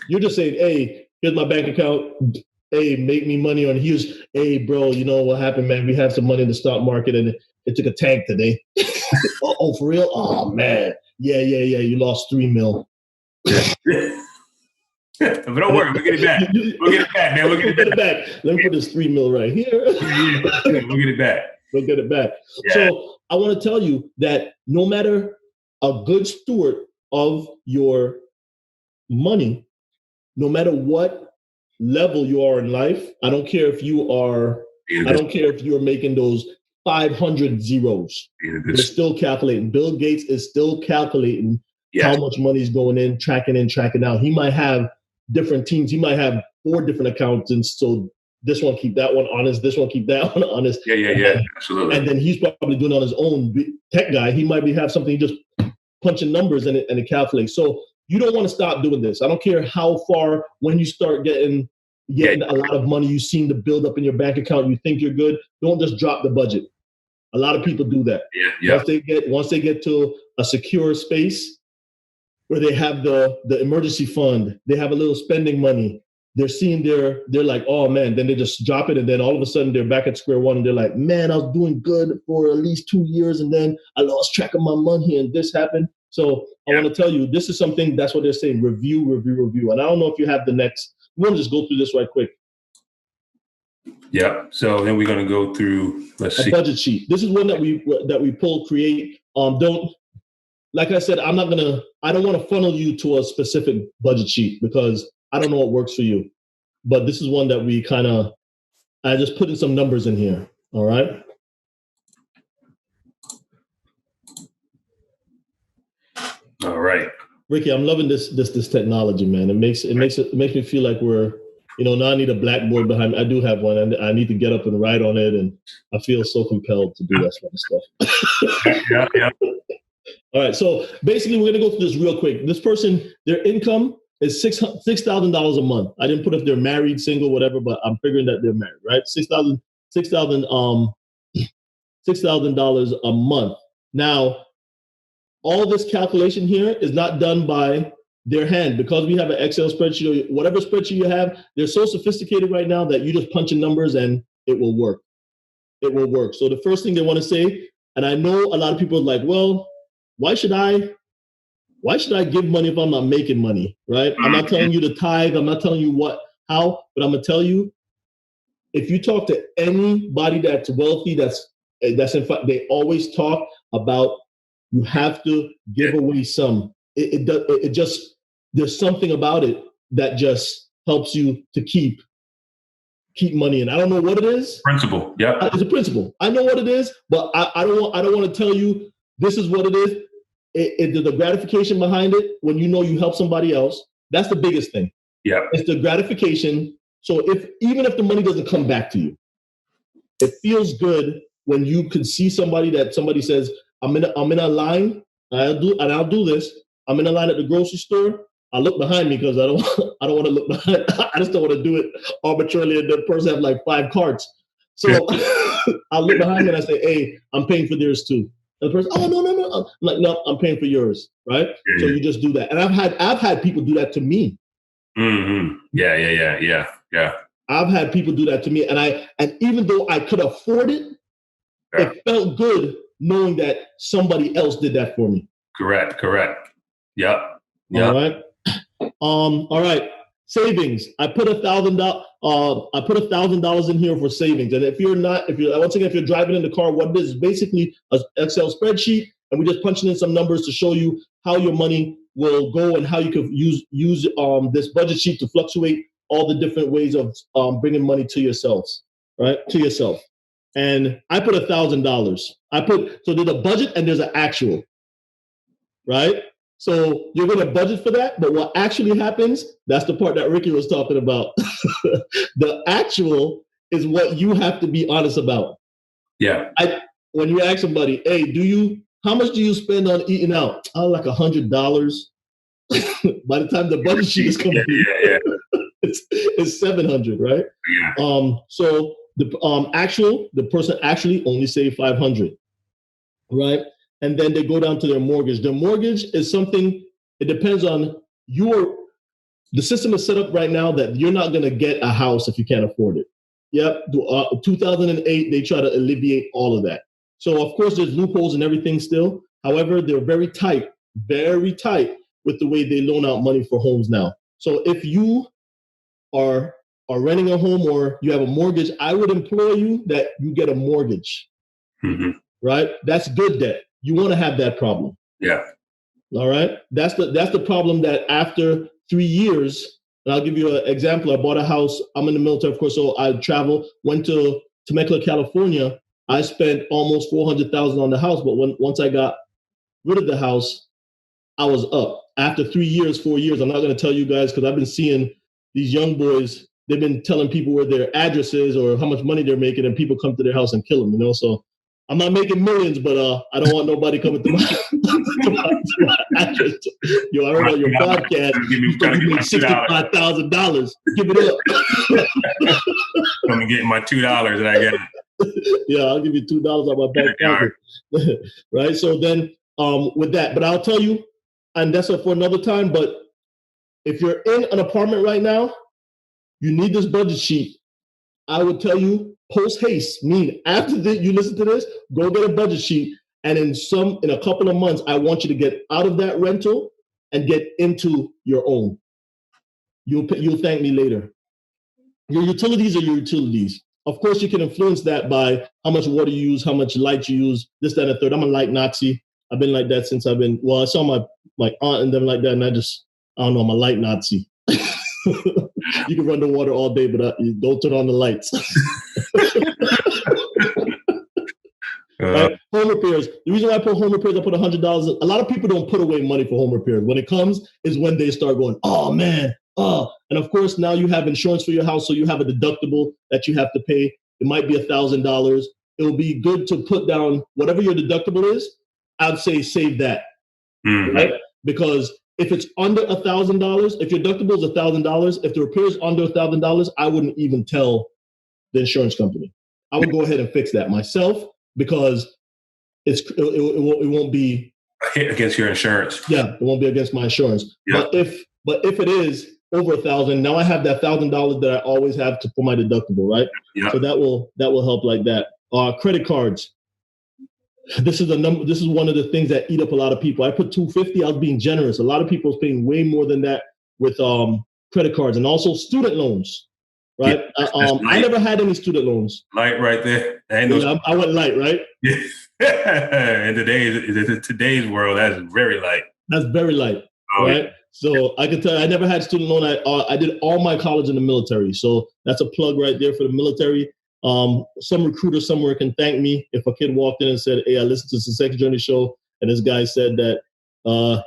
You're just saying, hey, here's my bank account. Hey, make me money on hey, bro, you know what happened, man? We have some money in the stock market and it took a tank today. Oh, for real? Oh, man. Yeah. You lost $3 million. But don't worry, we'll get it back. We'll get it back, man. We'll get it back. Let me put this $3 million right here. We'll get it back. We'll get it back. Yeah. So I want to tell you that no matter a good steward of your money, no matter what level you are in life, I don't care if you're making those 500 zeros. They're still calculating. Bill Gates is still calculating how much money is going in, tracking out. He might have different teams. He might have 4 different accountants. So this one keep that one honest. This one keep that one honest. Yeah, absolutely. And then he's probably doing it on his own. Tech guy, he might have something, just punching numbers and it calculates. So you don't want to stop doing this. I don't care how far, when you start getting a lot of money, you seem to build up in your bank account, you think you're good, don't just drop the budget. A lot of people do that. Yeah. Once they get to a secure space where they have the emergency fund, they have a little spending money, they're like, oh man, then they just drop it, and then all of a sudden they're back at square one, and they're like, man, I was doing good for at least 2 years, and then I lost track of my money, and this happened. So I want to tell you, this is something, that's what they're saying, review. And I don't know if you have the next, we want to just go through this right quick. Yeah. So then we're going to go through, let's see. A budget sheet. This is one that we pull, create. Don't, like I said, I don't want to funnel you to a specific budget sheet because I don't know what works for you. But this is one that we I just put in some numbers in here. All right. All right. Ricky, I'm loving this technology, man. It makes me feel like we're, now I need a blackboard behind me. I do have one, and I need to get up and write on it, and I feel so compelled to do that kind of stuff. Yeah. All right, so basically, we're gonna go through this real quick. This person, their income is $6,000 a month. I didn't put if they're married, single, whatever, but I'm figuring that they're married, right? $6,000 a month. Now, all this calculation here is not done by their hand because we have an Excel spreadsheet or whatever spreadsheet you have. They're so sophisticated right now that you just punch in numbers and it will work. It will work. So the first thing they want to say, and I know a lot of people are like, well, why should I give money if I'm not making money, right? I'm not telling you to tithe. I'm not telling you how, but I'm gonna tell you, if you talk to anybody that's wealthy, that's in fact, they always talk about you have to give away some. It just, there's something about it that just helps you to keep money in. I don't know what it is. Principle. Yeah. It's a principle. I know what it is, but I don't want to tell you this is what it is. The gratification behind it, when you help somebody else, that's the biggest thing. Yeah. It's the gratification. So even if the money doesn't come back to you, it feels good when you can see somebody says, I'm in a line, and I'll do this. I'm in a line at the grocery store. I look behind me because I don't want to look behind. I just don't want to do it arbitrarily, and the person have like 5 carts. So I look behind me and I say, hey, I'm paying for theirs too. And the person, oh no. I'm like, no, I'm paying for yours, right? So you just do that. And I've had people do that to me. Mm-hmm. Yeah. I've had people do that to me, and even though I could afford it, it felt good knowing that somebody else did that for me. Correct. Yep. All right. Savings. I put $1,000 in here for savings. And if you're driving in the car, what it is basically an Excel spreadsheet, and we just punching in some numbers to show you how your money will go and how you can use this budget sheet to fluctuate all the different ways of bringing money to yourselves, right? To yourself. And I put $1,000. So there's a budget and there's an actual, right? So you're going to budget for that, but what actually happens, that's the part that Ricky was talking about. The actual is what you have to be honest about. Yeah. When you ask somebody, hey, how much do you spend on eating out? Oh, like $100. By the time the budget sheet is coming, it's $700, right? Yeah. So the person actually only saved $500, right? And then they go down to their mortgage. Their mortgage is something, it depends on the system is set up right now that you're not going to get a house if you can't afford it. Yep. 2008, they try to alleviate all of that. So of course there's loopholes and everything still. However, they're very tight with the way they loan out money for homes now. So if you are renting a home or you have a mortgage, I would implore you that you get a mortgage, right? That's good debt. You want to have that problem. Yeah. All right. That's the problem that after 3 years, and I'll give you an example. I bought a house. I'm in the military, of course, so I went to Temecula, California. I spent almost $400,000 on the house, but once I got rid of the house, I was up. After 3 years, 4 years, I'm not going to tell you guys because I've been seeing these young boys. They've been telling people where their address is or how much money they're making, and people come to their house and kill them. So I'm not making millions, but I don't want nobody coming to my address. Yo, I heard on your podcast, you made $65,000. Give it up. I'm getting my $2 that I get. Yeah, I'll give you $2 out my back pocket. Right. So then with that, but I'll tell you, and that's for another time, but if you're in an apartment right now, you need this budget sheet. I would tell you post haste, meaning after you listen to this, go get a budget sheet And in a couple of months, I want you to get out of that rental and get into your own. You'll thank me later. Your utilities are your utilities. Of course, you can influence that by how much water you use, how much light you use, this, that, and the third. I'm a light Nazi. I've been like that since I saw my aunt and them like that, and I don't know, I'm a light Nazi. You can run the water all day, but don't turn on the lights. Right? Home repairs. The reason why I put home repairs, I put $100. A lot of people don't put away money for home repairs. When it comes is when they start going, oh man, oh. And of course, now you have insurance for your house, so you have a deductible that you have to pay. It might be $1,000. It will be good to put down whatever your deductible is. I'd say save that, right? Because if it's under $1,000, if your deductible is $1,000, if the repair is under $1,000, I wouldn't even tell the insurance company. I would go ahead and fix that myself because it won't be against your insurance. Yeah, it won't be against my insurance. Yeah. But if it is over $1,000, now I have that $1,000 that I always have for my deductible, right? Yeah. So that will help like that. Credit cards. This is one of the things that eat up a lot of people. I put $250. I was being generous. A lot of people are paying way more than that with credit cards and also student loans. Right. Yeah, I never had any student loans. Light right there. I went light, right? Yeah. In today's world, that's very light. That's very light. Oh, right. Yeah. So I can tell you, I never had student loan. I did all my college in the military. So that's a plug right there for the military. Some recruiter somewhere can thank me if a kid walked in and said, hey, I listened to the Sex Journey show, and this guy said that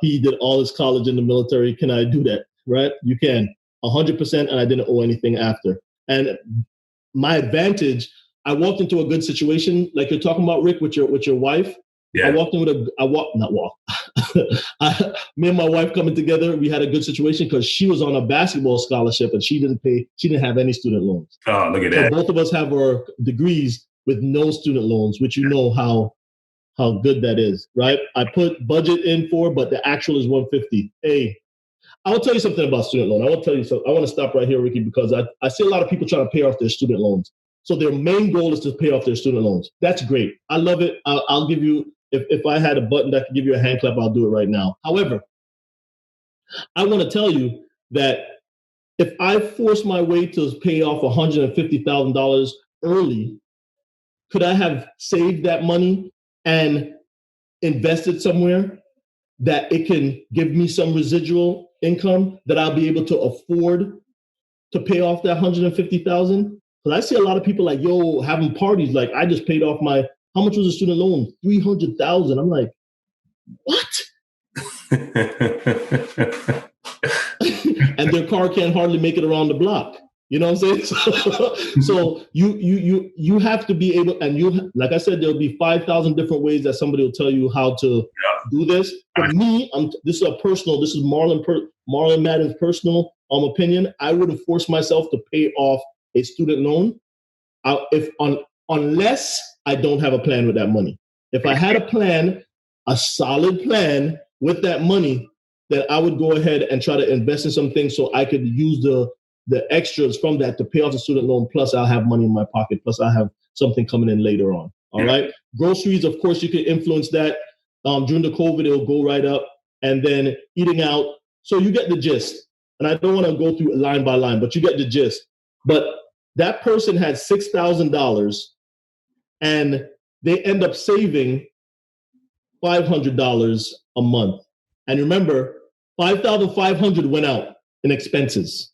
he did all his college in the military. Can I do that? Right? You can. 100%, and I didn't owe anything after. And my advantage, I walked into a good situation, like you're talking about, Rick, with your wife. Yeah. Me and my wife coming together, we had a good situation because she was on a basketball scholarship and she didn't have any student loans. Oh, look at that. Both of us have our degrees with no student loans, which you know how good that is, right? I put budget in for, but the actual is 150. Hey, I will tell you something about student loan. I will tell you something. I want to stop right here, Ricky, because I see a lot of people trying to pay off their student loans. So their main goal is to pay off their student loans. That's great. I love it. I'll give you, if I had a button that could give you a hand clap, I'll do it right now. However, I want to tell you that if I force my way to pay off $150,000 early, could I have saved that money and invested somewhere that it can give me some residual income that I'll be able to afford to pay off that $150,000? Because I see a lot of people like, yo, having parties. Like, I just paid off how much was the student loan? $300,000. I'm like, what? And their car can't hardly make it around the block. You know what I'm saying? So you have to be able, and like I said, there'll be 5,000 different ways that somebody will tell you how to do this. For me, this is Marlon Madden's personal opinion. I wouldn't force myself to pay off a student loan unless I don't have a plan with that money. If I had a plan, a solid plan with that money, then I would go ahead and try to invest in some things so I could use the extras from that to pay off the student loan. Plus, I'll have money in my pocket. Plus, I'll have something coming in later on. All right. Groceries, of course, you can influence that. During the COVID, it'll go right up. And then eating out. So you get the gist. And I don't want to go through line by line, but you get the gist. But that person had $6,000 and they end up saving $500 a month. And remember, $5,500 went out in expenses.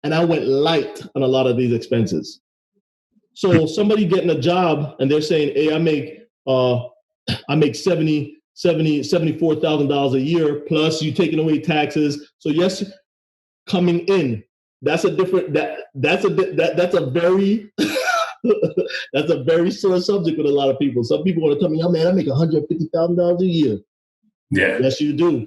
And I went light on a lot of these expenses. So somebody getting a job and they're saying, hey, I make $74,000 a year, plus you taking away taxes. So yes, coming in, that's a different, that's a very, that's a very sore subject with a lot of people. Some people want to tell me, oh man, I make $150,000 a year. Yeah. Yes, you do.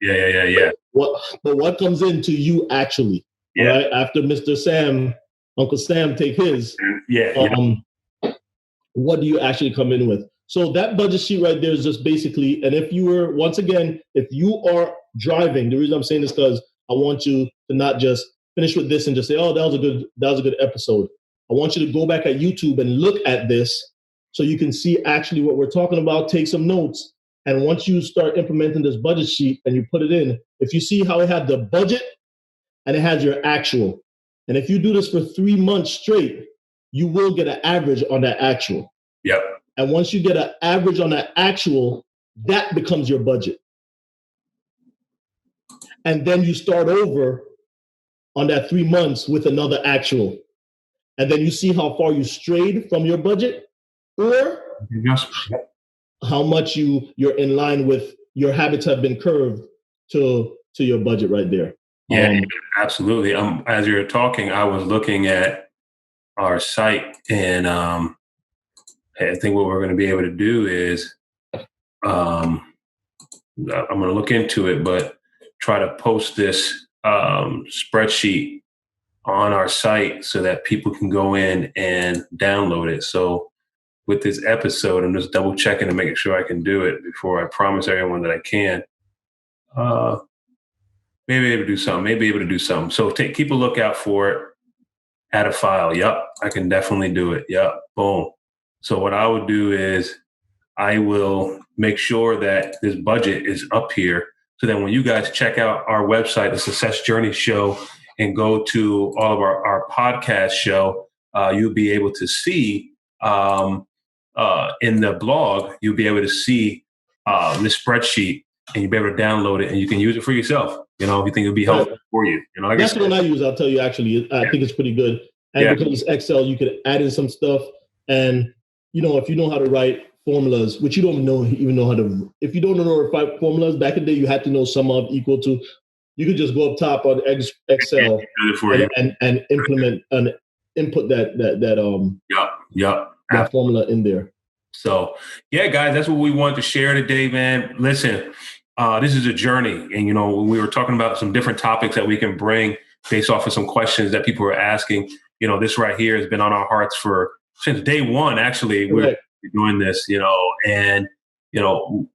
Yeah. What comes into you actually? Yeah. Right? After Mr. Sam, Uncle Sam take his. What do you actually come in with? So that budget sheet right there is just basically, and if you are driving, the reason I'm saying this because I want you to not just finish with this and just say, oh, that was a good episode. I want you to go back at YouTube and look at this so you can see actually what we're talking about, take some notes. And once you start implementing this budget sheet and you put it in, if you see how it had the budget and it has your actual, and if you do this for 3 months straight, you will get an average on that actual. Yep. And once you get an average on that actual, that becomes your budget. And then you start over on that 3 months with another actual. And then you see how far you strayed from your budget or how much you're in line with your habits have been curved to your budget right there. Yeah, absolutely. As you're talking, I was looking at our site, and I think what we're going to be able to do is I'm going to look into it, but try to post this spreadsheet on our site so that people can go in and download it. So with this episode, I'm just double checking and making sure I can do it before I promise everyone that I can. Maybe able to do something. So keep a lookout for it. Add a file. Yep, I can definitely do it. Yep, boom. So what I would do is I will make sure that this budget is up here so that when you guys check out our website, the Success Journey Show, and go to all of our podcast show, you'll be able to see in the blog, you'll be able to see this spreadsheet, and you'll be able to download it, and you can use it for yourself. If you think it'll be helpful for you. That's what I use. I'll tell you, actually, I think it's pretty good. And because it's Excel, you can add in some stuff. And, if you know how to write formulas, which you don't even know how to, if you don't know how to write formulas, back in the day, you had to know sum of equal to, you could just go up top on Excel and implement and input that formula in there. So, yeah, guys, that's what we wanted to share today, man. Listen, this is a journey. And, we were talking about some different topics that we can bring based off of some questions that people are asking. This right here has been on our hearts since day one, actually. We're doing this, and,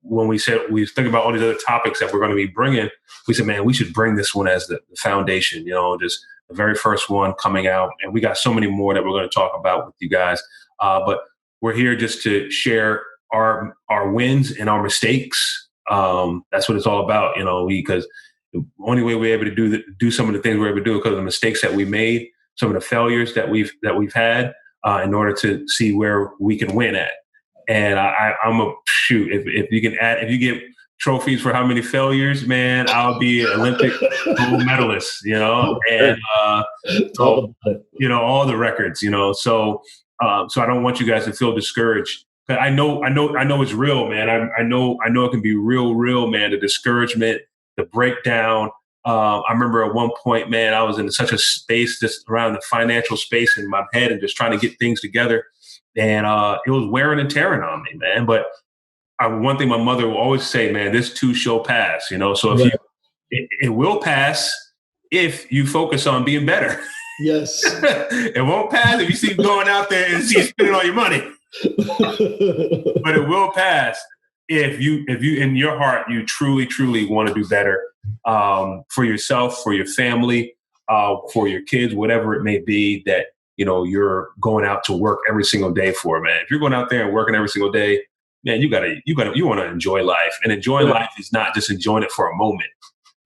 when we think about all these other topics that we're going to be bringing, we said, man, we should bring this one as the foundation, just the very first one coming out. And we got so many more that we're going to talk about with you guys. But we're here just to share our wins and our mistakes. That's what it's all about, because the only way we're able to do some of the things we're able to do because of the mistakes that we made, some of the failures that we've had, in order to see where we can win at. And I'm a shoot. If you get trophies for how many failures, man, I'll be an Olympic gold medalist, and all the records, So I don't want you guys to feel discouraged. But I know it's real, man. I know it can be real, man. The discouragement, the breakdown. I remember at one point, man, I was in such a space just around the financial space in my head and just trying to get things together. And it was wearing and tearing on me, man. But one thing my mother will always say, man, this too shall pass, So if it will pass if you focus on being better. Yes. It won't pass if you keep going out there and see spending all your money. But it will pass if you in your heart you truly want to do better for yourself, for your family, for your kids, whatever it may be that you're going out to work every single day for, man. If you're going out there and working every single day, man, you want to enjoy life, and enjoying life is not just enjoying it for a moment.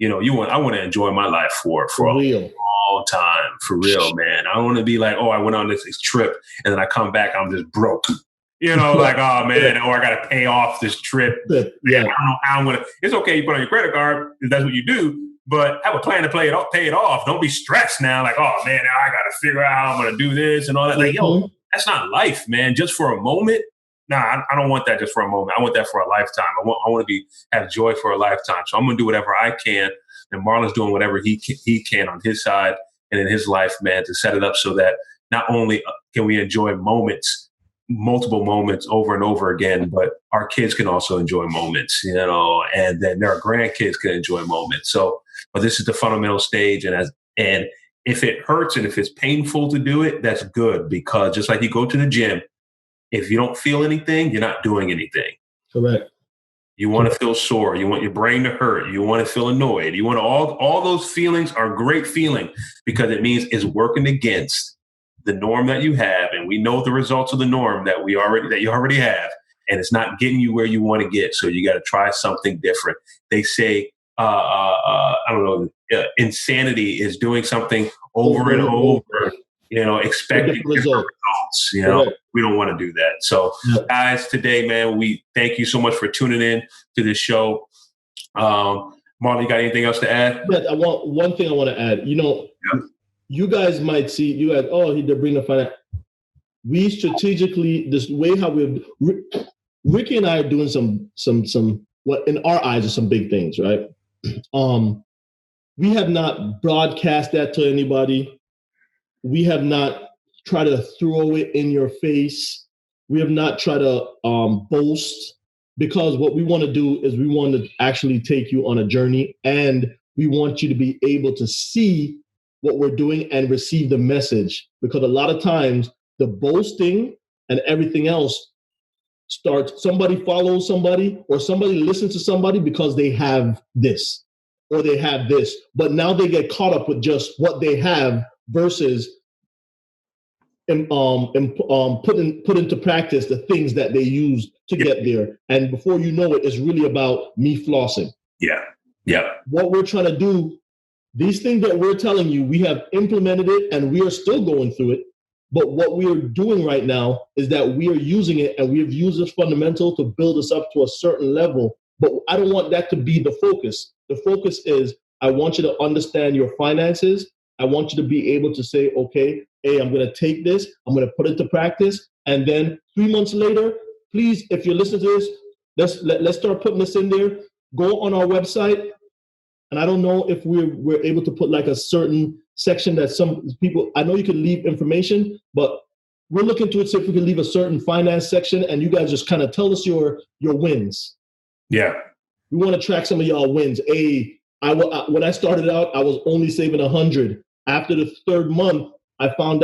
I want to enjoy my life for a long time, for real, man. I don't want to be like, oh, I went on this trip and then I come back, I'm just broke. Like, oh man, or I got to pay off this trip. Yeah. Man, I don't know how I'm gonna. It's okay, you put on your credit card if that's what you do, but have a plan to pay it off. Don't be stressed now, like, oh man, now I got to figure out how I'm gonna do this and all that. Like, yo, that's not life, man. Just for a moment. Nah, I don't want that just for a moment. I want that for a lifetime. I want to have joy for a lifetime. So I'm gonna do whatever I can, and Marlon's doing whatever he can on his side and in his life, man, to set it up so that not only can we enjoy multiple moments over and over again, but our kids can also enjoy moments, and then their grandkids can enjoy moments. So, but this is the fundamental stage, and if it hurts and if it's painful to do it, that's good, because just like you go to the gym, if you don't feel anything, you're not doing anything. Correct. You want to feel sore. You want your brain to hurt. You want to feel annoyed. You want all those feelings are great feeling because it means it's working against the norm that you have, and we know the results of the norm that you already have, and it's not getting you where you want to get. So you got to try something different. They say, I don't know, insanity is doing something over and over, expecting different results. We don't want to do that. So guys, today, man, we thank you so much for tuning in to this show. Marlon, you got anything else to add? Yeah, one thing I want to add. You guys might see, they're bringing the finance. We strategically, this way how Ricky and I are doing some what in our eyes are some big things, right? We have not broadcast that to anybody. We have not tried to throw it in your face. We have not tried to boast, because what we want to do is we want to actually take you on a journey, and we want you to be able to see what we're doing and receive the message. Because a lot of times the boasting and everything else starts, somebody follows somebody or somebody listens to somebody because they have this or they have this, but now they get caught up with just what they have versus put into practice the things that they use to get there. And before you know it, it's really about me flossing. Yeah. What we're trying to do, these things that we're telling you, we have implemented it and we are still going through it. But what we are doing right now is that we are using it, and we have used this fundamental to build us up to a certain level. But I don't want that to be the focus. The focus is, I want you to understand your finances. I want you to be able to say, okay, hey, I'm going to take this, I'm going to put it to practice. And then 3 months later, please, if you're listening to this, let's start putting this in there. Go on our website. And I don't know if we're able to put like a certain section that some people, I know you can leave information, but we're looking to it, see if we can leave a certain finance section, and you guys just kind of tell us your wins. Yeah. We want to track some of y'all wins. When I started out, I was only saving 100. After the third month, I found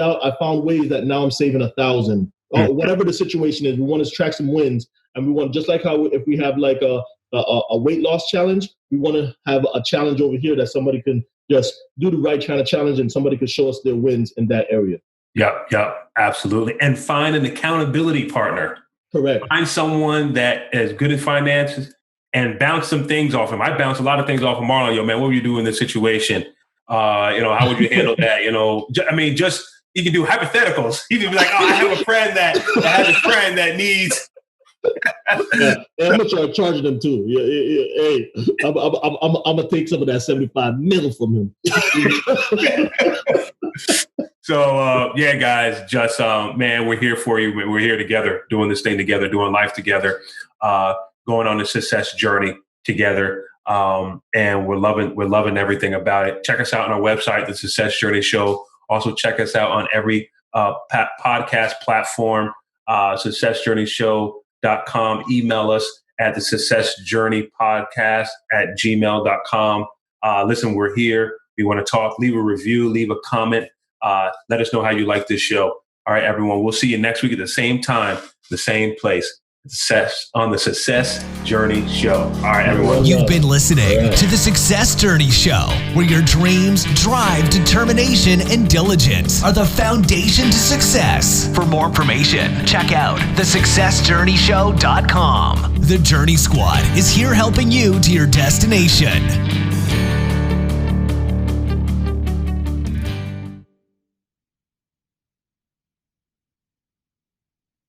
ways that now I'm saving 1,000. Whatever the situation is, we want to track some wins, and we want, just like how if we have like a weight loss challenge, we want to have a challenge over here that somebody can just do the right kind of challenge, and somebody could show us their wins in that area. Yeah, absolutely. And find an accountability partner. Correct. Find someone that is good at finances and bounce some things off him. I bounce a lot of things off of Marlon. Yo, man, what would you do in this situation? How would you handle that? Just you can do hypotheticals. You can be like, I have a friend that has a friend that needs. Yeah, I'm gonna charge them too. Hey, I'm gonna take some of that 75 mil from him. So guys, just man, we're here for you. We're here together, doing this thing together, doing life together, going on a success journey together, and we're loving everything about it. Check us out on our website, The Success Journey Show. Also, check us out on every podcast platform, successjourneyshow.com. Email us at the successjourneypodcast@gmail.com. Listen, we're here. We want to talk. Leave a review, leave a comment. Let us know how you like this show. All right, everyone. We'll see you next week at the same time, the same place, on the Success Journey Show. All right, everyone. You've been listening to the Success Journey Show, where your dreams, drive, determination, and diligence are the foundation to success. For more information, check out thesuccessjourneyshow.com. The Journey Squad is here helping you to your destination.